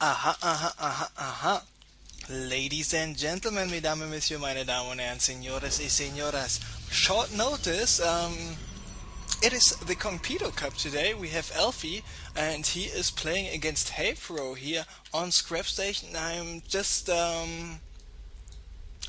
Aha, aha, aha, aha. Ladies and gentlemen, mesdames et messieurs, meine Damen und Herren, señores y señoras. Short notice, it is the Competo Cup today. We have Elfi, and he is playing against Haypro here on Scrap Station. I'm just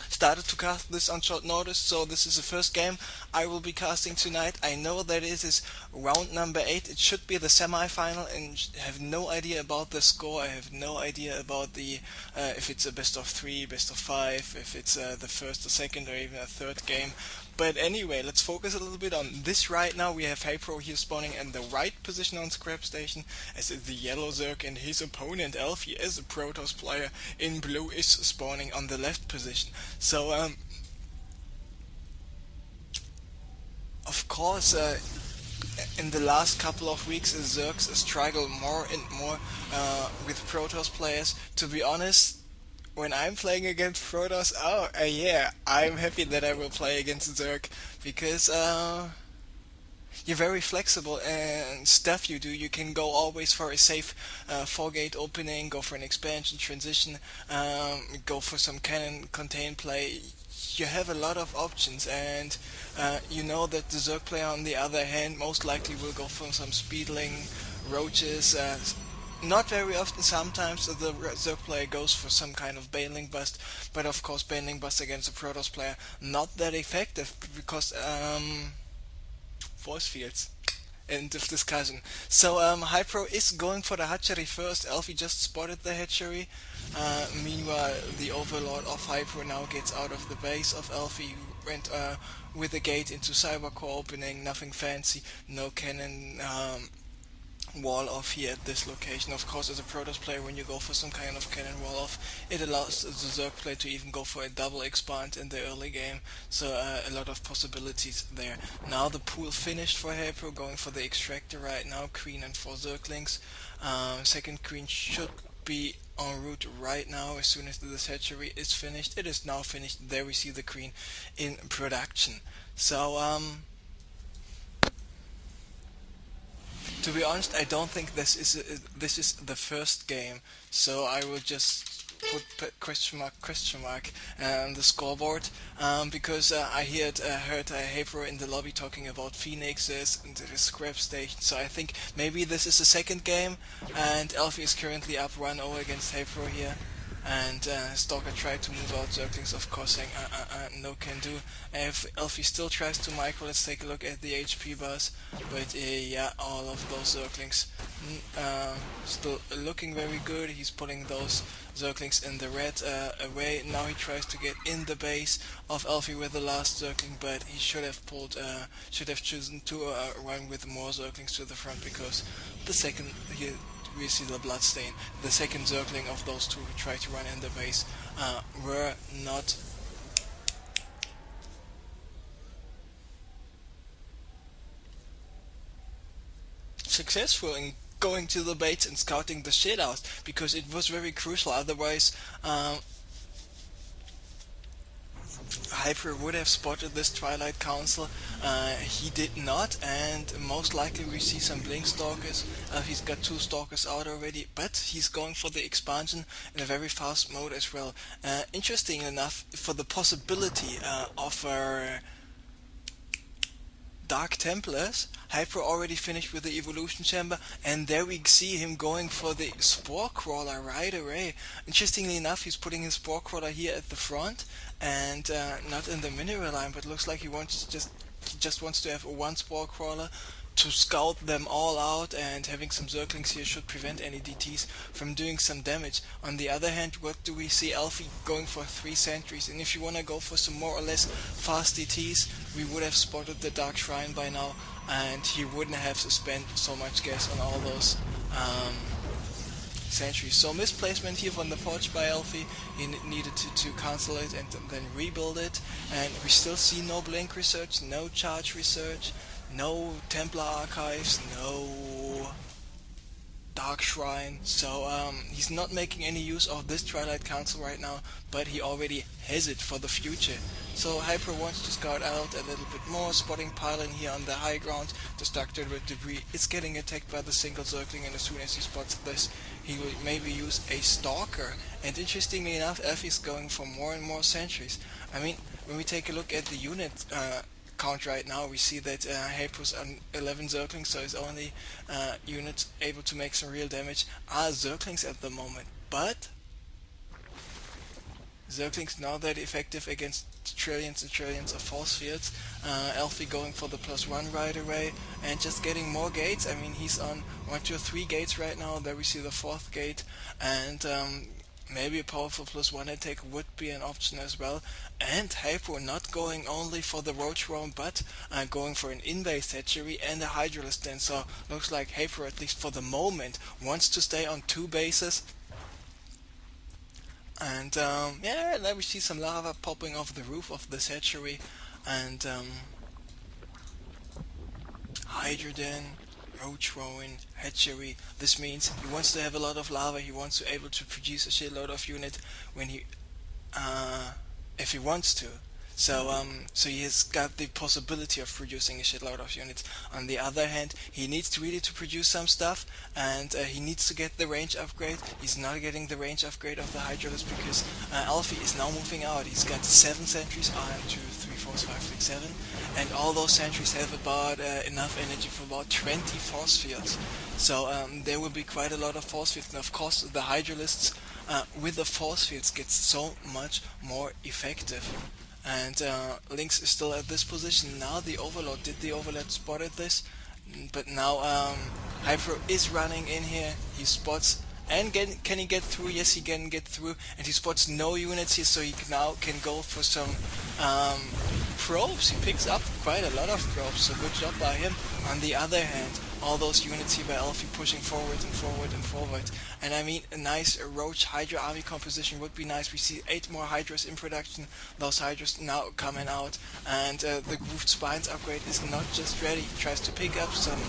started to cast this on short notice, so this is the first game I will be casting tonight. I know that it is round number 8. It should be the semi-final, and have no idea about the score. I have no idea about the if it's a best of 3, best of 5, if it's the first, or second, or even a third game. But anyway, let's focus a little bit on this right now. We have Haypro here spawning in the right position on Scrap Station, as is the yellow Zerg, and his opponent Elfi, as a Protoss player in blue, is spawning on the left position. So, of course, in the last couple of weeks, Zergs struggle more and more with Protoss players. To be honest, when I'm playing against Protoss, yeah, I'm happy that I will play against Zerg because you're very flexible and stuff you do. You can go always for a safe 4-gate opening, go for an expansion transition, go for some cannon contain play. You have a lot of options, and you know that the Zerg player on the other hand most likely will go for some speedling, roaches. Not very often, sometimes the Zerg player goes for some kind of baneling bust, but of course baneling bust against a Protoss player not that effective because force fields. End of discussion. So Hypro is going for the hatchery first. Elfi just spotted the hatchery. Meanwhile, the overlord of Hypro now gets out of the base of Elfi, who went with the gate into Cybercore opening. Nothing fancy, no cannon wall off here at this location. Of course, as a Protoss player, when you go for some kind of cannon wall off, it allows the Zerg player to even go for a double expand in the early game, so a lot of possibilities there. Now the pool finished for Haypro, going for the extractor right now, queen and 4 Zerglings. Second queen should be en route right now as soon as the hatchery is finished. It is now finished. There we see the queen in production. So to be honest, I don't think this is the first game, so I will just put question mark on the scoreboard because I heard Haypro in the lobby talking about phoenixes and the scrap station. So I think maybe this is the second game, and Elfi is currently up 1-0 against Haypro here. And Stalker tried to move out Zerglings, of course, saying no can do. If Elfi still tries to micro, let's take a look at the HP bars. But yeah, all of those Zerglings still looking very good. He's pulling those Zerglings in the red away. Now he tries to get in the base of Elfi with the last Zergling, but he should have chosen to run with more Zerglings to the front, because the second we see the bloodstain. The second Zergling of those two who tried to run in the base were not successful in going to the base and scouting the shit out, because it was very crucial. Otherwise, Hyper would have spotted this Twilight Council. He did not, and most likely we see some Blink Stalkers. He's got 2 Stalkers out already, but he's going for the expansion in a very fast mode as well. Interesting enough, for the possibility of Dark Templars, Hypro already finished with the Evolution Chamber, and there we see him going for the Spore Crawler right away. Interestingly enough, he's putting his Spore Crawler here at the front, and not in the mineral line, but looks like he just wants to have one Spore Crawler to scout them all out, and having some Zerglings here should prevent any DTs from doing some damage. On the other hand, what do we see? Elfi going for 3 sentries, and if you wanna go for some more or less fast DTs, we would have spotted the Dark Shrine by now, and he wouldn't have spent so much gas on all those sentries. So misplacement here from the Forge by Elfi. He needed to cancel it and then rebuild it, and we still see no Blink research, no Charge research, no Templar archives, no Dark Shrine, so he's not making any use of this Twilight Council right now, but he already has it for the future. So Haypro wants to scout out a little bit more, spotting Pylon here on the high ground, distracted with debris. It's getting attacked by the single circling, and as soon as he spots this, he will maybe use a Stalker. And interestingly enough, Elfi's going for more and more sentries. I mean, when we take a look at the unit count right now, we see that Haypro's on 11 Zerglings, so his only unit able to make some real damage are Zerglings at the moment. But Zerglings not that effective against trillions and trillions of force fields. Elfi going for the +1 right away and just getting more gates. I mean, he's on 1, 2, 3 gates right now. There we see the 4th gate, and maybe a powerful +1 attack would be an option as well. And Haypro not going only for the roach roam, but going for an in-base hatchery and a Hydralisk den. So looks like Haypro, at least for the moment, wants to stay on 2 bases. And yeah, there we see some lava popping off the roof of this hatchery, and Hydra den, roach rowing, hatchery. This means he wants to have a lot of lava. He wants to be able to produce a shitload of unit when he, if he wants to. So he has got the possibility of producing a shitload of units. On the other hand, he needs really to produce some stuff, and he needs to get the range upgrade. He's not getting the range upgrade of the Hydralisk because Elfi is now moving out. He's got 7 sentries, 1, 2, 3, 4, 5, 6, 7, and all those sentries have about enough energy for about 20 force fields. So there will be quite a lot of force fields, and of course the Hydralisks with the force fields gets so much more effective. And Lynx is still at this position. Now the Overlord, did the Overlord spotted this? But now Haypro is running in here. He spots, and can he get through? Yes, he can get through, and he spots no units here, so he now can go for some probes. He picks up quite a lot of probes, so good job by him. On the other hand, all those units here by Elfi pushing forward and forward and forward. And I mean, a nice Roach Hydra army composition would be nice. We see 8 more Hydras in production. Those Hydras now coming out, and the Grooved Spines upgrade is not just ready. He tries to pick up some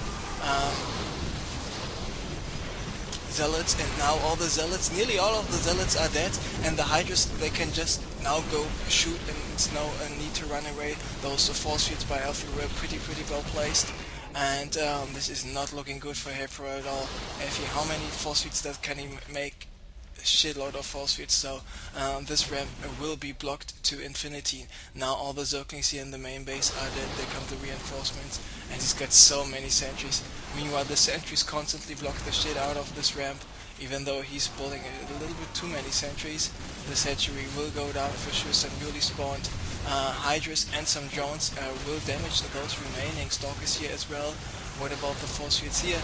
Zealots, and now all the Zealots, nearly all of the Zealots are dead, and the Hydras, they can just now go shoot, and it's no need to run away. Those force fields by Elfi were pretty well placed. And this is not looking good for Haypro at all. Elfi, how many force fields that can he make? A shitload of force fields, so this ramp will be blocked to infinity. Now all the Zerglings here in the main base are dead. There come the reinforcements, and he's got so many sentries. Meanwhile, the sentries constantly block the shit out of this ramp. Even though he's building a little bit too many sentries, this hatchery will go down for sure. Some newly spawned Hydras and some drones will damage those remaining Stalkers here as well. What about the force fields here?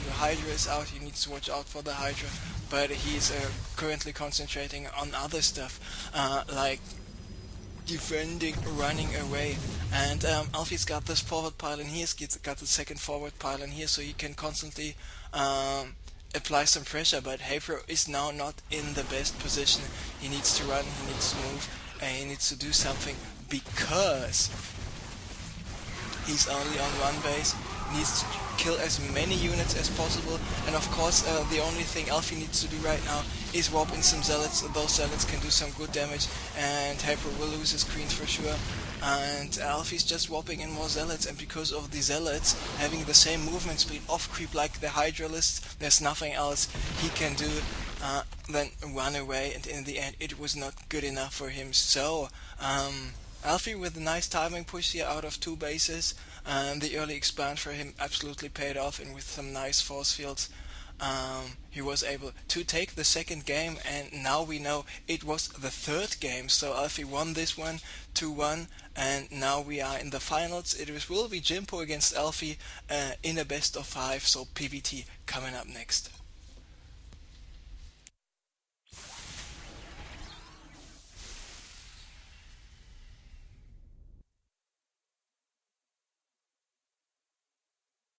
The Hydra is out, he needs to watch out for the Hydra, but he's currently concentrating on other stuff, like defending, running away. And Elfi's got this forward pylon here, he's got the second forward pylon here, so he can constantly apply some pressure, but Haypro is now not in the best position. He needs to run, he needs to move, and he needs to do something because he's only on 1 base. He needs to kill as many units as possible, and of course the only thing Elfi needs to do right now is warp in some Zealots. Those Zealots can do some good damage, and Haypro will lose his queens for sure. And Elfi's just warping in more Zealots, and because of the Zealots having the same movement speed off creep like the Hydralists, there's nothing else he can do than run away, and in the end it was not good enough for him. So Elfi with a nice timing push here out of 2 bases, the early expand for him absolutely paid off, and with some nice force fields he was able to take the 2nd game, and now we know it was the 3rd game. So Elfi won this one 2-1, and now we are in the finals. It will be Jimpo against Elfi in a best of 5, so PVT coming up next.